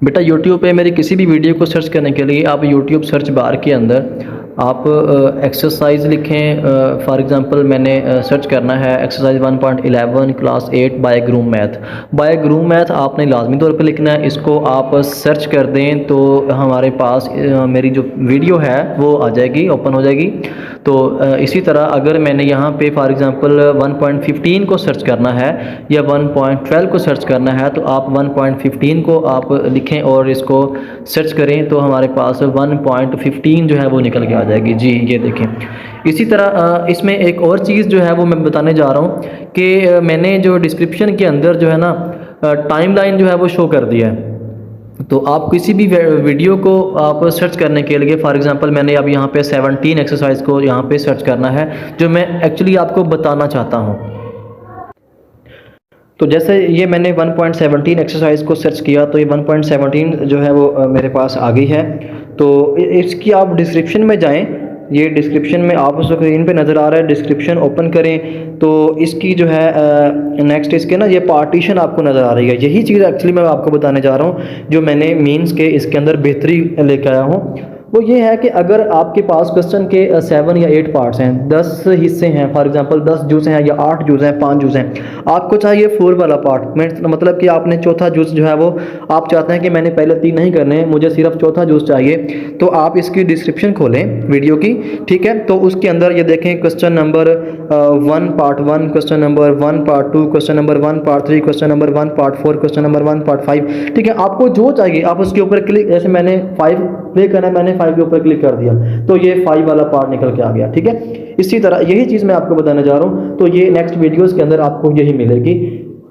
बेटा यूट्यूब पे मेरी किसी भी वीडियो को सर्च करने के लिए आप यूट्यूब सर्च बार के अंदर आप एक्सरसाइज लिखें। फॉर एग्जांपल मैंने सर्च करना है एक्सरसाइज 1.11 क्लास 8 बाय ग्रूम मैथ। बाय ग्रूम मैथ आपने लाजमी तौर पे लिखना है। इसको आप सर्च कर दें तो हमारे पास मेरी जो वीडियो है वो आ जाएगी, ओपन हो जाएगी। तो इसी तरह अगर मैंने यहाँ पे फॉर एग्जांपल 1.15 को सर्च करना है या 1.12 को सर्च करना है तो आप 1.15 को आप लिखें और इसको सर्च करें तो हमारे पास 1.15 जो है वो निकल के आ जाएगी। जी ये देखें। इसी तरह इसमें एक और चीज़ जो है वो मैं बताने जा रहा हूँ कि मैंने जो डिस्क्रिप्शन के अंदर जो है ना टाइमलाइन जो है वो शो कर दिया है। तो आप किसी भी वीडियो को आप सर्च करने के लिए फॉर एग्जांपल मैंने अब यहाँ पे 17 एक्सरसाइज को यहाँ पे सर्च करना है जो मैं एक्चुअली आपको बताना चाहता हूँ। तो जैसे ये मैंने 1.17 एक्सरसाइज को सर्च किया तो ये 1.17 जो है वो मेरे पास आ गई है। तो इसकी आप डिस्क्रिप्शन में जाएं। ये डिस्क्रिप्शन में आप स्क्रीन पे नज़र आ रहा है, डिस्क्रिप्शन ओपन करें तो इसकी जो है नेक्स्ट इसके ना ये पार्टीशन आपको नज़र आ रही है। यही चीज़ एक्चुअली मैं आपको बताने जा रहा हूँ जो मैंने मीन्स के इसके अंदर बेहतरी लेकर आया हूँ। वो ये है कि अगर आपके पास क्वेश्चन के 7 या 8 पार्ट्स हैं, 10 हिस्से हैं, फॉर एग्जांपल 10 जूस हैं या 8 जूस हैं, 5 जूस हैं, आपको चाहिए 4 वाला पार्ट। मतलब कि आपने चौथा जूस जो है वो आप चाहते हैं कि मैंने पहले 3 नहीं करने, मुझे सिर्फ चौथा जूस चाहिए। तो आप इसकी डिस्क्रिप्शन खोलें वीडियो की, ठीक है। तो उसके अंदर ये देखें question number 1 part 1, question number 1 part 2, question number 1 part 3, question number 1 part 4, question number 1 part 5, ठीक है। आपको जो चाहिए आप उसके ऊपर क्लिक, जैसे मैंने 5 प्ले करना है, मैंने 5 के ऊपर क्लिक कर दिया तो ये 5 वाला पार्ट निकल के आ गया, ठीक है। इसी तरह यही चीज़ मैं आपको बताने जा रहा हूँ। तो ये नेक्स्ट वीडियोस के अंदर आपको यही मिलेगी,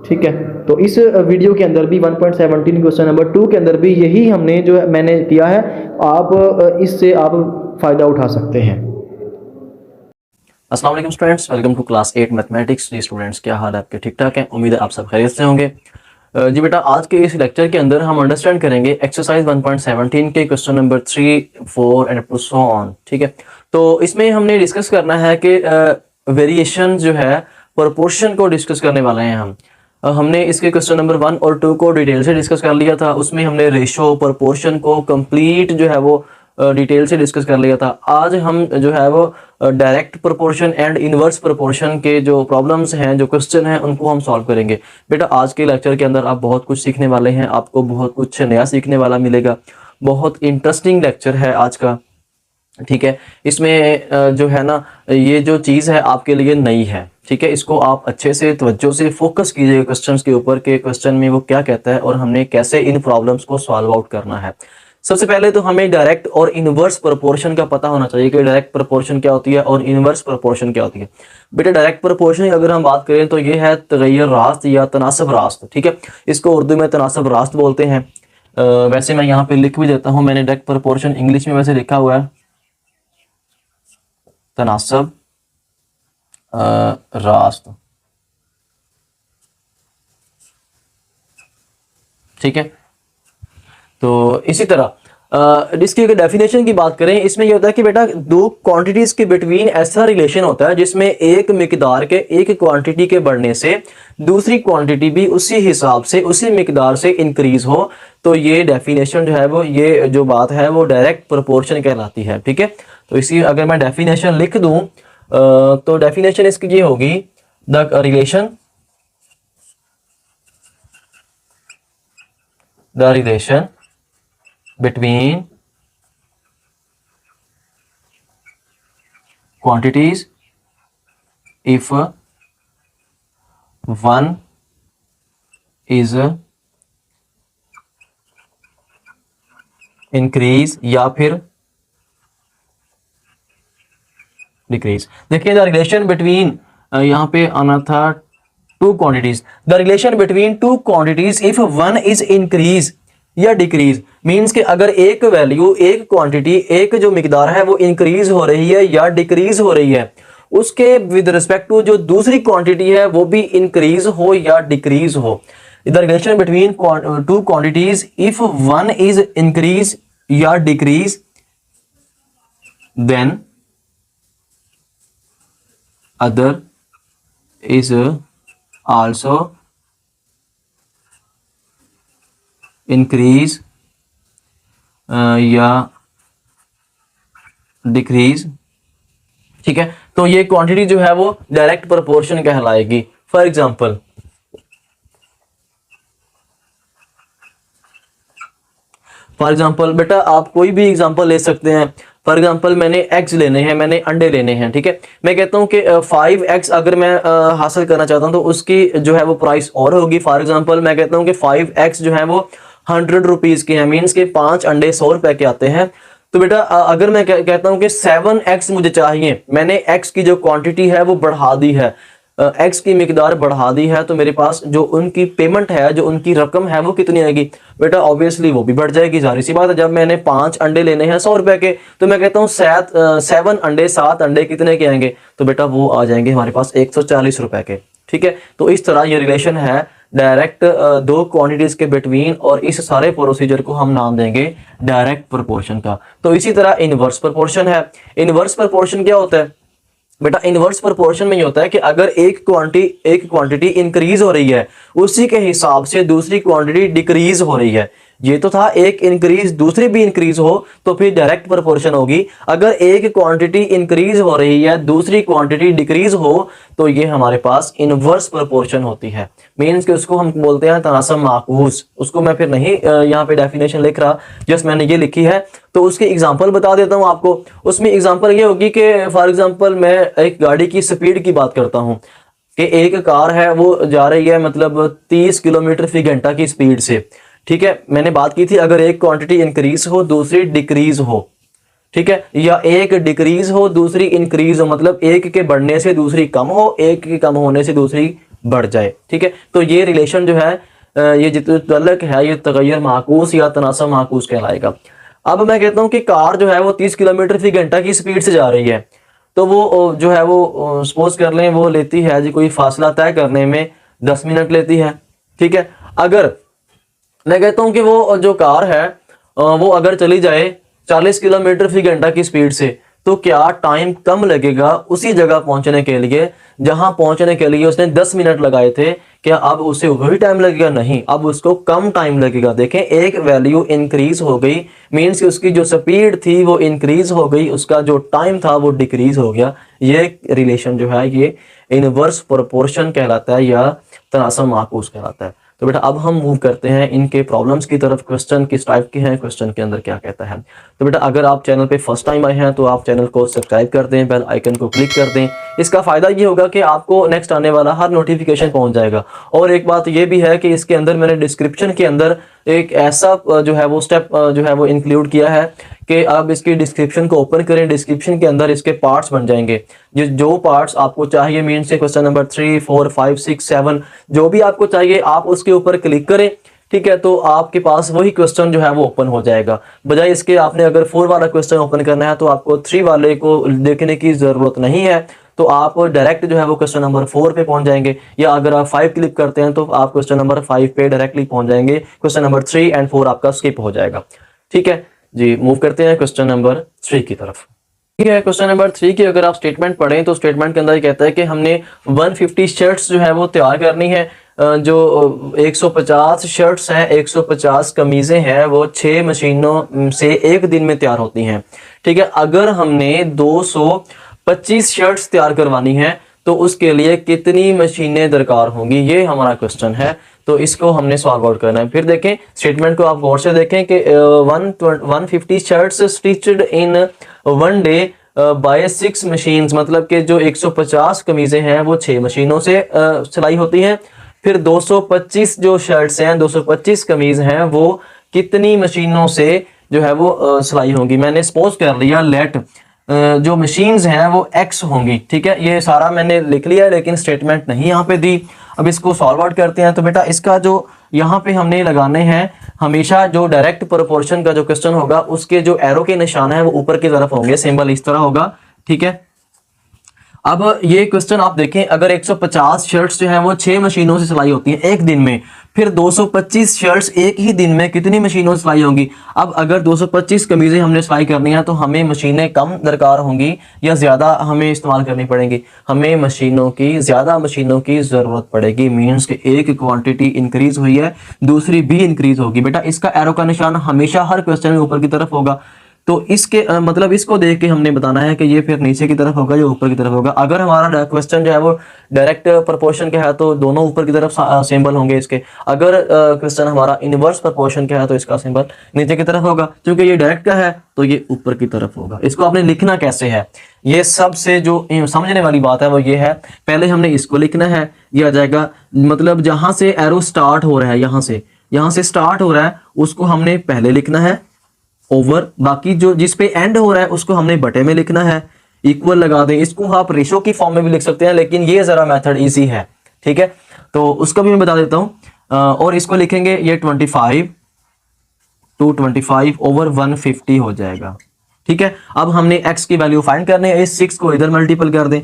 ठीक है। तो इस वीडियो के अंदर भी 1.17 क्वेश्चन नंबर 2 के अंदर भी यही हमने जो मैंने किया है। आप इससे आप फ़ायदा उठा सकते हैं। अस्सलाम वालेकुम students, welcome to class 8 mathematics. जी स्टूडेंट्स, क्या हाल है आपके? ठीक ठाक हैं? उम्मीद है आप सब खैरियत से होंगे। जी बेटा, आज के इस लेक्चर के अंदर हम अंडरस्टैंड करेंगे एक्सरसाइज 1.17 के question number 3, 4 and so on, ठीक है। तो इसमें हमने डिस्कस करना है कि वेरिएशन जो है प्रोपोर्शन को डिस्कस करने वाले हैं हम। हमने इसके क्वेश्चन नंबर 1 और 2 को डिटेल से डिस्कस कर लिया था। उसमें हमने रेशो प्रोपोर्शन को कंप्लीट जो है वो डिटेल से डिस्कस कर लिया था। आज हम जो है वो direct proportion and inverse proportion के जो प्रॉब्लम्स हैं, जो क्वेश्चन हैं, उनको हम सॉल्व करेंगे। बेटा, आज के लेक्चर के अंदर आप बहुत कुछ सीखने वाले हैं, आपको बहुत कुछ नया सीखने वाला मिलेगा। बहुत इंटरेस्टिंग लेक्चर है आज का, ठीक है। इसमें जो है ना, ये जो चीज़ है आपके लिए नई है, ठीक है। इसको आप अच्छे से तवज्जो से फोकस कीजिएगा क्वेश्चंस के ऊपर कि क्वेश्चन में वो क्या कहता है और हमने कैसे इन प्रॉब्लम्स को सॉल्व आउट करना है। सबसे पहले तो हमें डायरेक्ट और इनवर्स प्रोपोर्शन का पता होना चाहिए कि डायरेक्ट प्रोपोर्शन क्या होती है और इनवर्स प्रोपोर्शन क्या होती है। बेटा, डायरेक्ट प्रोपोर्शन की अगर हम बात करें तो ये है तगैयुर रास्त या तनासब रास्त, ठीक है। इसको उर्दू में तनासब रास्त बोलते हैं। वैसे मैं यहाँ पे लिख भी देता हूँ, मैंने डायरेक्ट प्रोपोर्शन इंग्लिश में वैसे लिखा हुआ है तनासब रास्त, ठीक है। तो इसी तरह इसकी अगर डेफिनेशन की बात करें, इसमें ये होता है कि बेटा दो क्वांटिटीज के बिटवीन ऐसा रिलेशन होता है जिसमें एक मिकदार के एक क्वांटिटी के बढ़ने से दूसरी क्वांटिटी भी उसी हिसाब से उसी मिकदार से इंक्रीज हो। तो ये डेफिनेशन जो है वो, ये जो बात है वो डायरेक्ट प्रोपोर्शन कहलाती है, ठीक है। तो इसी अगर मैं डेफिनेशन लिख दूं तो डेफिनेशन इसकी ये होगी, the relation between quantities if one is increase या फिर डिक्रीज। देखिए, द रिलेशन बिटवीन, यहाँ पे आना था two quantities. The relation between two quantities if one is increase या डिक्रीज मींस कि अगर एक वैल्यू, एक क्वांटिटी, एक जो मिकदार है वो इंक्रीज हो रही है या डिक्रीज हो रही है, उसके विद रिस्पेक्ट टू जो दूसरी क्वांटिटी है वो भी इंक्रीज हो या डिक्रीज हो। The relation between two quantities if one is increase या decrease then other is also increase या डिक्रीज, ठीक है। तो ये क्वांटिटी जो है वो डायरेक्ट प्रोपोर्शन कहलाएगी। फॉर एग्जांपल बेटा आप कोई भी एग्जांपल ले सकते हैं। फॉर एग्जांपल मैंने एग्स लेने हैं, मैंने अंडे लेने हैं, ठीक है। मैं कहता हूं कि 5 eggs अगर मैं हासिल करना चाहता हूं तो उसकी जो है वो प्राइस और होगी। फॉर एग्जांपल मैं कहता हूं कि 5 eggs जो है वो 100 रुपीज के हैं, मीन्स के 5 अंडे 100 रुपए के आते हैं। तो बेटा अगर मैं कहता हूं कि 7 eggs मुझे चाहिए, मैंने eggs की जो क्वांटिटी है वो बढ़ा दी है, एक्स की मिकदार बढ़ा दी है, तो मेरे पास जो उनकी पेमेंट है, जो उनकी रकम है वो कितनी आएगी बेटा? ऑब्वियसली वो भी बढ़ जाएगी, जाहिर सी बात है। जब मैंने 5 अंडे लेने हैं 100 रुपए के, तो मैं कहता हूँ 7 अंडे कितने के आएंगे? तो बेटा वो आ जाएंगे हमारे पास 140 रुपए के, ठीक है। तो इस तरह ये रिलेशन है डायरेक्ट दो क्वांटिटीज के बिटवीन, और इस सारे प्रोसीजर को हम नाम देंगे डायरेक्ट प्रोपोर्शन का। तो इसी तरह इनवर्स प्रोपोर्शन है। इनवर्स प्रोपोर्शन क्या होता है बेटा? इनवर्स प्रोपोर्शन में ये होता है कि अगर एक क्वांटिटी इंक्रीज हो रही है, उसी के हिसाब से दूसरी क्वांटिटी डिक्रीज हो रही है। ये तो था एक इंक्रीज दूसरी भी इंक्रीज हो तो फिर डायरेक्ट प्रोपोर्शन होगी। अगर एक क्वांटिटी इंक्रीज हो रही है, दूसरी क्वांटिटी डिक्रीज हो, तो ये हमारे पास इनवर्स प्रोपोर्शन होती है। मीन्स कि उसको हम बोलते हैं तनासब माकूस। उसको मैं फिर नहीं यहाँ पे डेफिनेशन लिख रहा, जस्ट मैंने ये लिखी है। तो उसकी एग्जांपल बता देता हूँ आपको। उसमें एग्जांपल ये होगी कि फॉर एग्जांपल मैं एक गाड़ी की स्पीड की बात करता हूँ कि एक कार है वो जा रही है मतलब 30 किलोमीटर फी घंटा की स्पीड से, ठीक है। मैंने बात की थी अगर एक क्वांटिटी इंक्रीज हो दूसरी डिक्रीज हो, ठीक है, या एक डिक्रीज हो दूसरी इंक्रीज हो, मतलब एक के बढ़ने से दूसरी कम हो, एक के कम होने से दूसरी बढ़ जाए, ठीक है। तो ये रिलेशन जो है ये जितना तल्लक है ये तगय्युर माकूस या तनासब माकूस कहलाएगा। अब मैं कहता हूँ कि कार जो है वो 30 किलोमीटर फी घंटा की स्पीड से जा रही है, तो वो जो है वो सपोज कर लें वो लेती है जी कोई फासला तय करने में 10 मिनट लेती है, ठीक है। अगर मैं कहता हूं कि वो जो कार है वो अगर चली जाए 40 किलोमीटर फी घंटा की स्पीड से, तो क्या टाइम कम लगेगा उसी जगह पहुंचने के लिए जहां पहुंचने के लिए उसने 10 मिनट लगाए थे? क्या अब उसे वही टाइम लगेगा? नहीं, अब उसको कम टाइम लगेगा। देखें एक वैल्यू इंक्रीज हो गई, मीन्स कि उसकी जो स्पीड थी वो इंक्रीज हो गई, उसका जो टाइम था वो डिक्रीज हो गया। ये रिलेशन जो है ये इनवर्स प्रोपोर्शन कहलाता है या तनासब माकूस कहलाता है। तो बेटा अब हम मूव करते हैं इनके प्रॉब्लम्स की तरफ। क्वेश्चन किस टाइप के हैं, क्वेश्चन के अंदर क्या कहता है। तो बेटा अगर आप चैनल पे फर्स्ट टाइम आए हैं तो आप चैनल को सब्सक्राइब कर दें, बेल आइकन को क्लिक कर दें। इसका फायदा ये होगा कि आपको नेक्स्ट आने वाला हर नोटिफिकेशन पहुंच जाएगा। और एक बात ये भी है कि इसके अंदर मैंने डिस्क्रिप्शन के अंदर एक ऐसा जो है वो स्टेप जो है वो इंक्लूड किया है कि आप इसकी डिस्क्रिप्शन को ओपन करें, डिस्क्रिप्शन के अंदर इसके पार्ट्स बन जाएंगे। जो पार्ट्स आपको चाहिए, मीन से क्वेश्चन नंबर 3, 4, 5, 6, 7 जो भी आपको चाहिए आप उसके ऊपर क्लिक करें, ठीक है। तो आपके पास वही क्वेश्चन जो है वो ओपन हो जाएगा। बजाय इसके आपने अगर 4 वाला क्वेश्चन ओपन करना है तो आपको 3 वाले को देखने की जरूरत नहीं है, तो आप डायरेक्ट जो है वो क्वेश्चन नंबर 4 पे पहुंच जाएंगे। या अगर आप 5 क्लिक करते हैं तो आप क्वेश्चन नंबर 5 पे डायरेक्टली पहुंच जाएंगे, क्वेश्चन नंबर 3 और 4 आपका स्किप हो जाएगा, ठीक है जी। मूव करते हैं क्वेश्चन नंबर 3 की तरफ, ठीक है। क्वेश्चन नंबर 3 की अगर आप स्टेटमेंट पढ़ें तो स्टेटमेंट के अंदर ये कहता है कि हमने 150 शर्ट्स जो है वो तैयार करनी है। जो 150 शर्ट्स हैं, 150 कमीजें हैं, वो 6 मशीनों से एक दिन में तैयार होती हैं, ठीक है। अगर हमने 225 शर्ट्स तैयार करवानी है तो उसके लिए कितनी मशीनें दरकार होंगी, ये हमारा क्वेश्चन है। तो इसको हमने सॉल्व आउट करना है। फिर देखें स्टेटमेंट को, आप गौर से देखें कि 150 शर्ट्स स्टिच्ड इन 1 डे बाय 6 मशीन्स, मतलब कि जो 150 कमीजें हैं वो 6 मशीनों से सिलाई होती हैं। फिर 225 जो शर्ट्स हैं, 225 कमीज हैं, वो कितनी मशीनों से जो है वो सिलाई होंगी। मैंने सपोज कर लिया लेट जो मशीन्स हैं वो X होंगी, ठीक है। ये सारा मैंने लिख लिया है लेकिन स्टेटमेंट नहीं यहाँ पे दी। अब इसको सॉल्व आउट करते हैं। तो बेटा इसका जो यहाँ पे हमने लगाने हैं, हमेशा जो डायरेक्ट प्रोपोर्शन का जो क्वेश्चन होगा उसके जो एरो के निशान है वो ऊपर की तरफ होंगे, सिंबल इस तरह होगा, ठीक है। अब ये क्वेश्चन आप देखें, अगर 150 शर्ट्स जो हैं वो 6 मशीनों से सिलाई होती है एक दिन में, फिर 225 शर्ट्स एक ही दिन में कितनी मशीनों से सिलाई होंगी। अब अगर 225 कमीजें हमने सिलाई करनी है तो हमें मशीनें कम दरकार होंगी या ज़्यादा हमें इस्तेमाल करनी पड़ेंगी। हमें मशीनों की ज़्यादा मशीनों की ज़रूरत पड़ेगी। मीन्स कि एक क्वांटिटी इंक्रीज हुई है, दूसरी भी इंक्रीज होगी। बेटा इसका एरो का निशान हमेशा हर क्वेश्चन में ऊपर की तरफ होगा। तो इसके मतलब इसको देख के हमने बताना है कि ये फिर नीचे की तरफ होगा या ऊपर की तरफ होगा। अगर हमारा क्वेश्चन जो है वो डायरेक्ट प्रोपोर्शन का है तो दोनों ऊपर की तरफ सिंबल होंगे इसके। अगर क्वेश्चन हमारा इनवर्स प्रोपोर्शन का है तो इसका सिंबल नीचे की तरफ होगा। क्योंकि ये डायरेक्ट का है तो ये ऊपर की तरफ होगा। इसको आपने लिखना कैसे है, ये सबसे जो समझने वाली बात है वो ये है, पहले हमने इसको लिखना है। ये आ जाएगा मतलब जहां से एरो स्टार्ट हो रहा है, यहां से स्टार्ट हो रहा है उसको हमने पहले लिखना है ओवर, बाकी जो जिस पे एंड हो रहा है उसको हमने बटे में लिखना है। इक्वल लगा दें, इसको आप रेशो की फॉर्म में भी लिख सकते हैं लेकिन ये जरा मेथड इजी है, ठीक है। तो उसका भी मैं बता देता हूं। और इसको लिखेंगे ये 25 ओवर 150 हो जाएगा, ठीक है। अब हमने x की वैल्यू फाइंड करनी है। इस 6 को इधर मल्टीपल कर दें।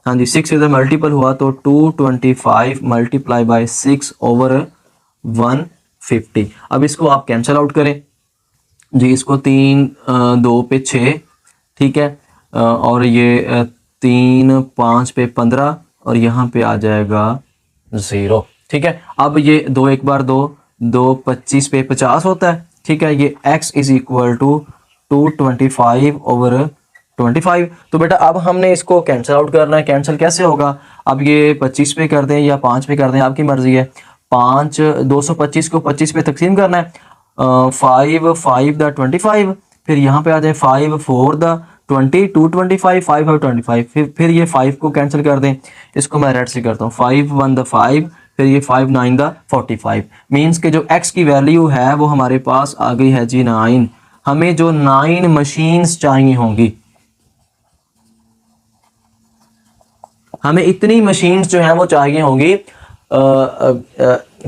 हाँ जी, 6 इधर मल्टीपल हुआ तो 225 मल्टीप्लाई बाय 6 ओवर 150। अब इसको आप कैंसिल आउट करें जी। इसको 3 2 पे 6, ठीक है। और ये 3 5 पे 15 और यहाँ पे आ जाएगा 0, ठीक है। अब ये 2 1 बार 2 2 25 पे 50 होता है, ठीक है। ये x is equal to 225 over 25। तो बेटा अब हमने इसको कैंसिल आउट करना है। कैंसिल कैसे होगा, अब ये 25 पे कर दें या 5 पे कर दें, आपकी मर्जी है। 225 को 25 पे तकसीम करना है। 5 5 द 25, फिर यहाँ पे आ जाए 5 4 द 20 225 5 और 25। फिर ये 5 को कैंसिल कर दें। इसको मैं रेड से करता हूँ। 5 1 द 5, फिर ये 5 9 द 45। मीन्स के जो x की वैल्यू है वो हमारे पास आ गई है जी 9। हमें जो 9 मशीन्स चाहिए होंगी, हमें इतनी मशीन्स जो है वो चाहिए होंगी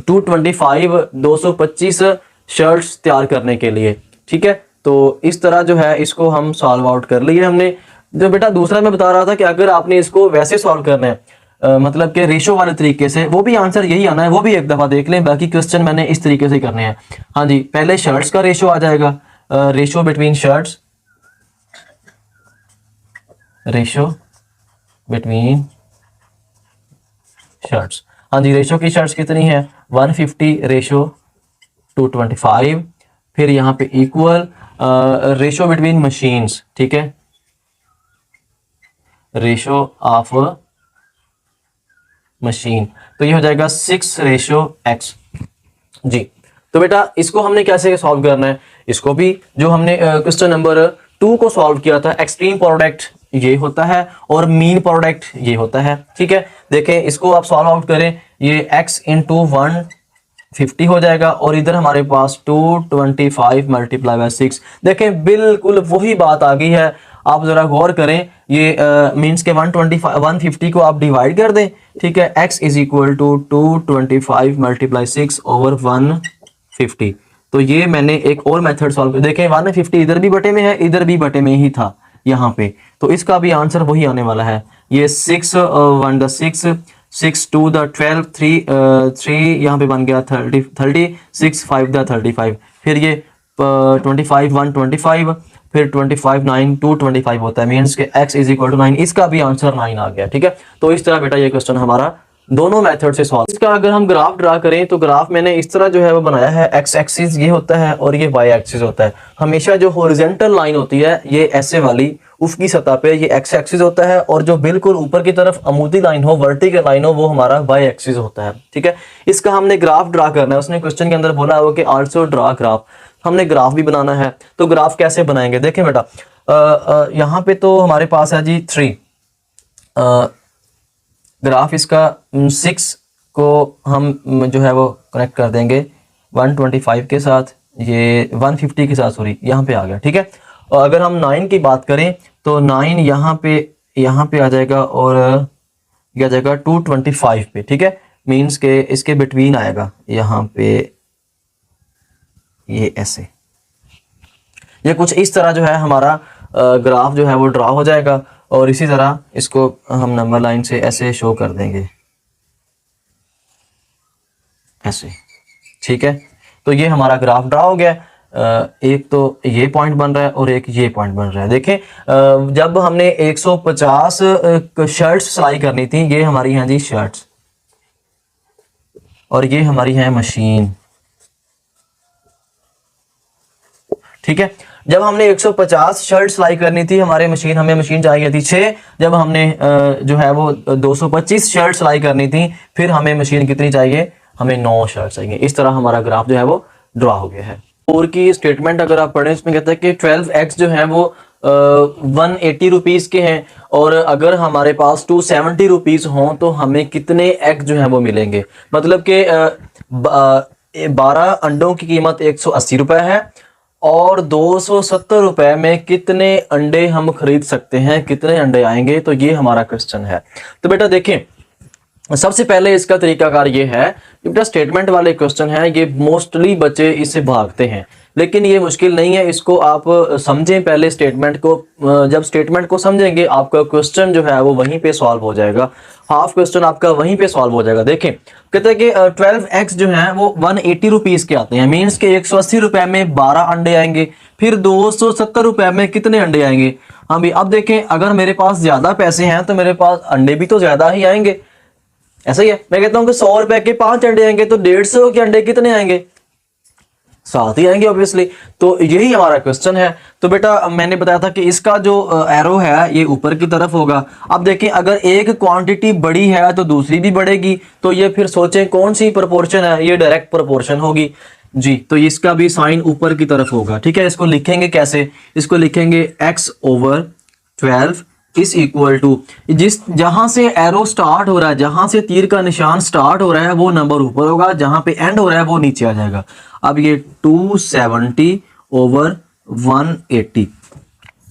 225 शर्ट्स तैयार करने के लिए, ठीक है। तो इस तरह जो है इसको हम सॉल्व आउट कर लिए हमने। जो बेटा दूसरा मैं बता रहा था कि अगर आपने इसको वैसे सॉल्व करना है मतलब कि रेशो वाले तरीके से, वो भी आंसर यही आना है, वो भी एक दफा देख लें। बाकी क्वेश्चन मैंने इस तरीके से करने हैं। हाँ जी, पहले शर्ट्स का रेशो आ जाएगा, ratio between shirts, ratio between shirts. हाँ जी, रेशो की शर्ट्स कितनी है 150 रेशो 225। फिर यहाँ पे इक्वल रेशो बिटवीन मशीन्स, ठीक है, रेशो ऑफ मशीन, तो ये हो जाएगा 6 रेशो x जी। तो बेटा इसको हमने कैसे सॉल्व करना है, इसको भी जो हमने क्वेश्चन नंबर 2 को सॉल्व किया था, एक्सट्रीम प्रोडक्ट ये होता है और मीन प्रोडक्ट ये होता है, ठीक है। देखें इसको आप सॉल्व आउट करें, ये x इंटू 150 हो जाएगा और इधर हमारे पास 225 मल्टीप्लाई बाय 6। देखें बिल्कुल वही बात आ गई है। आप जरा गौर करें, ये मीन्स के 150 को आप डिवाइड कर दें, ठीक है। x is equal to 225 multiply 6 over 150। तो ये मैंने एक और मेथड सॉल्व कर, देखें 150 इधर भी बटे में है, इधर भी बटे में ही था यहाँ पे, तो इसका भी आंसर वही आने वाला है। ये 6 1 द 6 6 2 द 12 3 यहाँ पे बन गया 30 6 5 द 35। फिर ये 25 1 25, फिर 25 9 2 25 होता है। मीन्स के x इज इक्वल टू 9, इसका भी आंसर 9 आ गया, ठीक है। तो इस तरह बेटा ये क्वेश्चन हमारा दोनों मेथड से सॉल्व। इसका अगर हम ग्राफ ड्रा करें तो ग्राफ मैंने इस तरह जो है वो बनाया है, x एक्सिस ये होता है और ये y एक्सिस होता है। हमेशा जो हॉरिजॉन्टल लाइन होती है ये ऐसे वाली उसकी सतह पे ये x एक्सिस होता है, और जो बिल्कुल ऊपर की तरफ अमूदी लाइन हो, वर्टिकल लाइन हो, वो हमारा y एक्सिस होता है, ठीक है। इसका हमने ग्राफ ड्रा करना है। उसने क्वेश्चन के अंदर बोला हो कि आल्सो ड्रा ग्राफ, हमने ग्राफ भी बनाना है। तो ग्राफ कैसे बनाएंगे, देखें बेटा यहाँ पे तो हमारे पास है जी 3 ग्राफ। इसका 6 को हम जो है वो कनेक्ट कर देंगे 125 के साथ, ये 150 के साथ, सॉरी यहाँ पे आ गया, ठीक है। और अगर हम 9 की बात करें तो 9 यहाँ पे आ जाएगा और ये आ जाएगा 225 पे, ठीक है। मीन्स के इसके बिटवीन आएगा यहाँ पे, ये ऐसे, ये कुछ इस तरह जो है हमारा ग्राफ जो है वो ड्रा हो जाएगा। और इसी तरह इसको हम नंबर लाइन से ऐसे शो कर देंगे, ऐसे। ठीक है, तो ये हमारा ग्राफ ड्रा हो गया। एक तो ये पॉइंट बन रहा है और एक ये पॉइंट बन रहा है। देखें, जब हमने 150 शर्ट्स सिलाई करनी थी, ये हमारी हैं जी शर्ट्स और ये हमारी है मशीन, ठीक है। जब हमने 150 शर्ट सिलाई करनी थी, हमारे मशीन हमें मशीन चाहिए थी 6। जब हमने जो है वो 225 शर्ट सिलाई करनी थी, फिर हमें मशीन कितनी चाहिए, हमें 9 शर्ट चाहिए। इस तरह हमारा ग्राफ जो है वो ड्रा हो गया है। और की स्टेटमेंट अगर आप पढ़ें, इसमें कहता है कि 12x जो है वो 180 रुपीज़ के हैं, और अगर हमारे पास 270 रुपीज़ हों तो हमें कितने x जो है वो मिलेंगे। मतलब कि 12 अंडों की कीमत 180 रुपये है और 270 रुपए में कितने अंडे हम खरीद सकते हैं, कितने अंडे आएंगे, तो ये हमारा क्वेश्चन है। तो बेटा देखें, सबसे पहले इसका तरीकाकार ये है कि बेटा स्टेटमेंट वाले क्वेश्चन है, ये मोस्टली बच्चे इससे भागते हैं, लेकिन ये मुश्किल नहीं है। इसको आप समझें पहले स्टेटमेंट को, जब स्टेटमेंट को समझेंगे आपका क्वेश्चन जो है वो वहीं पे सॉल्व हो जाएगा, हाफ क्वेश्चन आपका वहीं पे सॉल्व हो जाएगा। देखें, कहते हैं कि 12x जो है वो 180 रुपीज़ के आते हैं, मीन्स के 180 रुपए में 12 अंडे आएंगे, फिर 270 रुपए में कितने अंडे आएंगे। हाँ भी, अब देखें, अगर मेरे पास ज़्यादा पैसे हैं तो मेरे पास अंडे भी तो ज़्यादा ही आएंगे, ऐसा ही है। मैं कहता हूं कि 100 रुपए के 5 अंडे आएंगे तो 150 के अंडे कितने आएंगे, 7 ही आएंगे ऑब्वियसली। तो यही हमारा क्वेश्चन है। तो बेटा मैंने बताया था कि इसका जो एरो है ये ऊपर की तरफ होगा। अब देखें, अगर एक क्वांटिटी बड़ी है तो दूसरी भी बढ़ेगी, तो ये फिर सोचें कौन सी प्रोपोर्शन है, ये डायरेक्ट प्रोपोर्शन होगी जी। तो इसका भी साइन ऊपर की तरफ होगा, ठीक है। इसको लिखेंगे कैसे, इसको लिखेंगे x/12 इज इक्वल टू, जिस जहां से एरो स्टार्ट हो रहा है, जहां से तीर का निशान स्टार्ट हो रहा है वो नंबर ऊपर होगा, जहां पे एंड हो रहा है वो नीचे आ जाएगा। अब ये 270/180,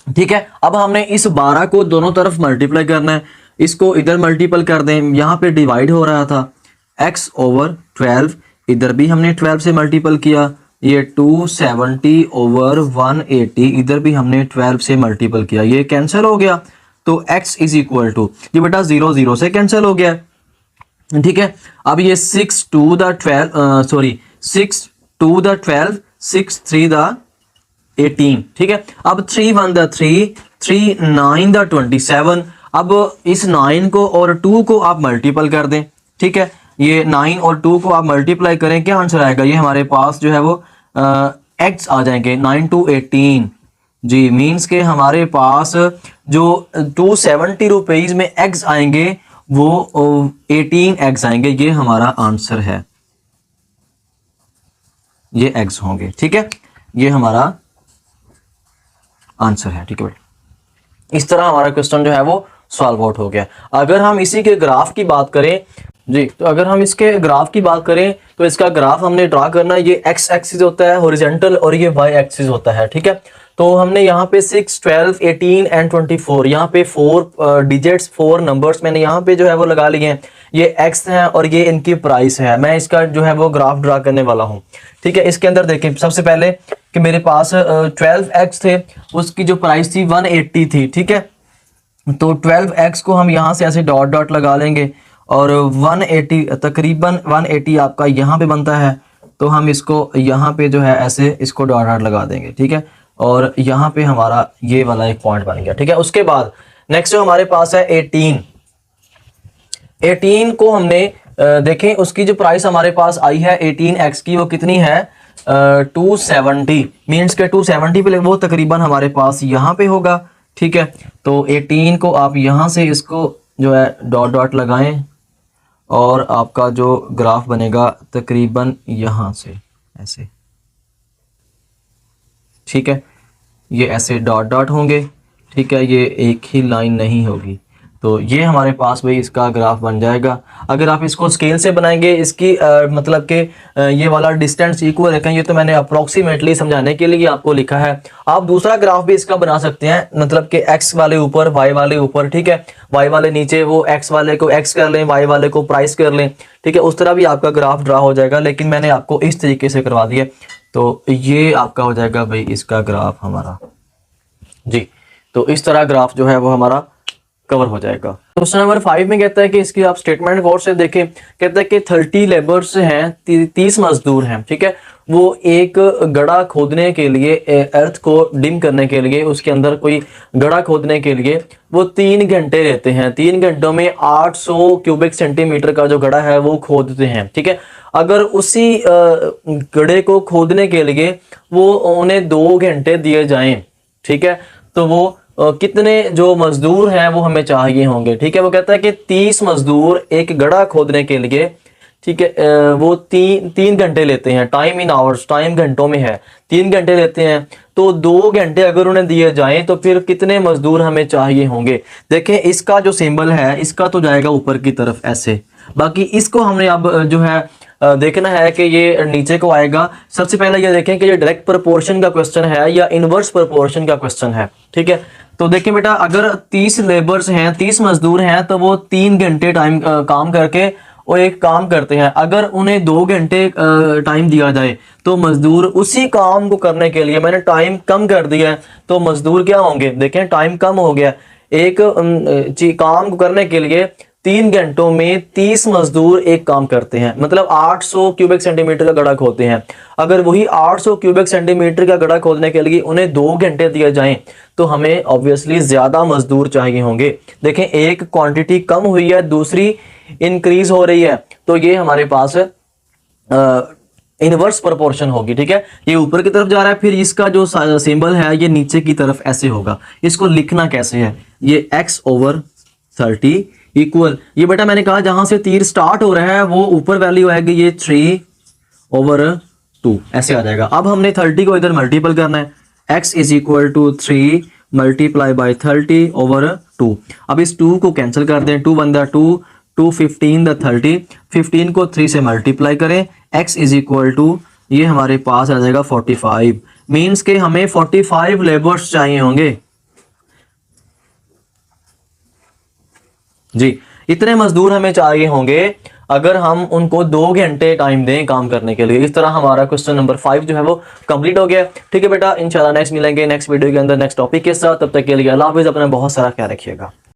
ठीक है। अब हमने इस 12 को दोनों तरफ मल्टीप्लाई करना है, इसको इधर मल्टीपल कर दें, यहाँ पे डिवाइड हो रहा था x/12, इधर भी हमने 12 से मल्टीपल किया, ये 270/180 इधर भी हमने 12 से मल्टीपल किया, ये कैंसिल हो गया। तो x इज इक्वल टू, ये बेटा 0 0 से कैंसिल हो गया, ठीक है। अब ये 6 2 द 12 सॉरी 6 2 द 12 6 3 द 18, ठीक है। अब 3 1 द 3 3 9 द 27। अब इस 9 को और 2 को आप मल्टीपल कर दें, ठीक है। ये 9 और 2 को आप मल्टीप्लाई करें, क्या आंसर आएगा, ये हमारे पास जो है वो x आ जाएंगे 9 2 18 जी। मीन्स के हमारे पास जो 270 रुपीज में एग्स आएंगे वो 18 एग्स आएंगे, ये हमारा आंसर है, ये एग्स होंगे, ठीक है। ये हमारा आंसर है, ठीक है बेटा। इस तरह हमारा क्वेश्चन जो है वो सॉल्व आउट हो गया। अगर हम इसी के ग्राफ की बात करें जी, तो अगर हम इसके ग्राफ की बात करें तो इसका ग्राफ हमने ड्रा करना है, ये x एक्सिस होता है हॉरिजॉन्टल और ये y एक्सिस होता है, ठीक है। तो हमने यहाँ पे 6 12 18 एंड 24, यहाँ पे 4 डिजिट्स 4 नंबर्स मैंने यहाँ पे जो है वो लगा लिए हैं, ये x है और ये इनकी प्राइस है। मैं इसका जो है वो ग्राफ ड्रा करने वाला हूँ, ठीक है। इसके अंदर देखें सबसे पहले कि मेरे पास 12x थे, उसकी जो प्राइस थी 180 थी, ठीक है। तो 12x को हम यहाँ से ऐसे डॉट डॉट लगा लेंगे और 180 तकरीबन 180 आपका यहाँ पे बनता है, तो हम इसको यहाँ पे जो है ऐसे इसको डॉट डॉट लगा देंगे, ठीक है। और यहाँ पे हमारा ये वाला एक पॉइंट बन गया, ठीक है। उसके बाद नेक्स्ट जो हमारे पास है 18 को हमने देखें, उसकी जो प्राइस हमारे पास आई है 18x की, वो कितनी है 270, मीन्स के 270 पे वो तकरीबन हमारे पास यहाँ पे होगा, ठीक है। तो 18 को आप यहाँ से इसको जो है डॉट डॉट लगाएं और आपका जो ग्राफ बनेगा तकरीबन यहाँ से ऐसे, ठीक है। ये ऐसे डॉट डॉट होंगे, ठीक है, ये एक ही लाइन नहीं होगी। तो ये हमारे पास भाई इसका ग्राफ बन जाएगा। अगर आप इसको स्केल से बनाएंगे, इसकी मतलब कि ये वाला डिस्टेंस इक्वल रखें, ये तो मैंने अप्रोक्सीमेटली समझाने के लिए आपको लिखा है। आप दूसरा ग्राफ भी इसका बना सकते हैं, मतलब कि x वाले ऊपर y वाले ऊपर, ठीक है, y वाले नीचे, वो x वाले को x कर लें, y वाले को प्राइस कर लें, ठीक है। उस तरह भी आपका ग्राफ ड्रा हो जाएगा, लेकिन मैंने आपको इस तरीके से करवा दिया। तो ये आपका हो जाएगा भाई इसका ग्राफ हमारा जी। तो इस तरह ग्राफ जो है वो हमारा कवर हो जाएगा। क्वेश्चन नंबर 5 में कहता है कि इसकी आप स्टेटमेंट गौर से देखें। कहता है कि 30 लेबर्स हैं, 30 मजदूर हैं, ठीक है। वो एक गड्ढा खोदने के लिए, अर्थ को डिम करने के लिए, उसके अंदर कोई गड्ढा खोदने के लिए वो 3 घंटे लेते हैं। 3 घंटों में 800 क्यूबिक सेंटीमीटर का जो गड्ढा है वो खोदते हैं, ठीक है। अगर उसी गड्ढे को खोदने के लिए वो उन्हें 2 घंटे दिए जाएं, ठीक है, तो वो कितने जो मजदूर हैं वो हमें चाहिए होंगे, ठीक है। वो कहता है कि 30 मजदूर एक गड्ढा खोदने के लिए, ठीक है, वो तीन घंटे लेते हैं। टाइम इन आवर्स, टाइम घंटों में है, 3 घंटे लेते हैं। तो 2 घंटे अगर उन्हें दिए जाएं तो फिर कितने मजदूर हमें चाहिए होंगे। देखें इसका जो सिंबल है इसका तो जाएगा ऊपर की तरफ ऐसे, बाकी इसको हमने अब जो है देखना है कि ये नीचे को आएगा। सबसे पहले ये देखें कि ये डायरेक्ट प्रोपोर्शन का क्वेश्चन है या इनवर्स प्रोपोर्शन का क्वेश्चन है, ठीक है। तो देखिए बेटा, अगर 30 लेबर्स हैं, 30 मजदूर हैं, तो वो 3 घंटे टाइम काम करके वो एक काम करते हैं। अगर उन्हें 2 घंटे टाइम दिया जाए तो मजदूर उसी काम को करने के लिए, मैंने टाइम कम कर दिया है तो मजदूर क्या होंगे, देखें टाइम कम हो गया। एक काम को करने के लिए 3 घंटों में 30 मजदूर एक काम करते हैं, मतलब 800 क्यूबिक सेंटीमीटर का गड्ढा खोदते हैं। अगर वही 800 क्यूबिक सेंटीमीटर का गड्ढा खोदने के लिए उन्हें 2 घंटे दिए जाएं तो हमें ऑब्वियसली ज्यादा मजदूर चाहिए होंगे। देखें एक क्वांटिटी कम हुई है, दूसरी इंक्रीज हो रही है, तो ये हमारे पास इनवर्स प्रोपोर्शन होगी, ठीक है। ये ऊपर की तरफ जा रहा है, फिर इसका जो सिंबल है ये नीचे की तरफ ऐसे होगा। इसको लिखना कैसे है, ये x/30 इक्वल, ये बेटा मैंने कहा जहां से तीर स्टार्ट हो रहा है वो ऊपर वैल्यू आएगी ये 3/2 ऐसे आ जाएगा। अब हमने 30 को इधर मल्टीपल करना है, x is equal to 3 multiply by 30/2। अब इस 2 को कैंसिल कर दें, 2 बंदा 2, 2 15 30, 15 को 3 से मल्टीप्लाई करें, x इज इक्वल टू ये हमारे पास आ जाएगा 45। मीन्स के हमें 45 लेबर्स चाहिए होंगे जी। इतने मजदूर हमें चाहिए होंगे अगर हम उनको 2 घंटे टाइम दें काम करने के लिए। इस तरह हमारा क्वेश्चन नंबर 5 जो है वो कंप्लीट हो गया, ठीक है बेटा। इंशाल्लाह नेक्स्ट मिलेंगे नेक्स्ट वीडियो के अंदर नेक्स्ट टॉपिक के साथ। तब तक के लिए अल्लाह हाफिज़, अपना बहुत सारा ख्याल रखिएगा।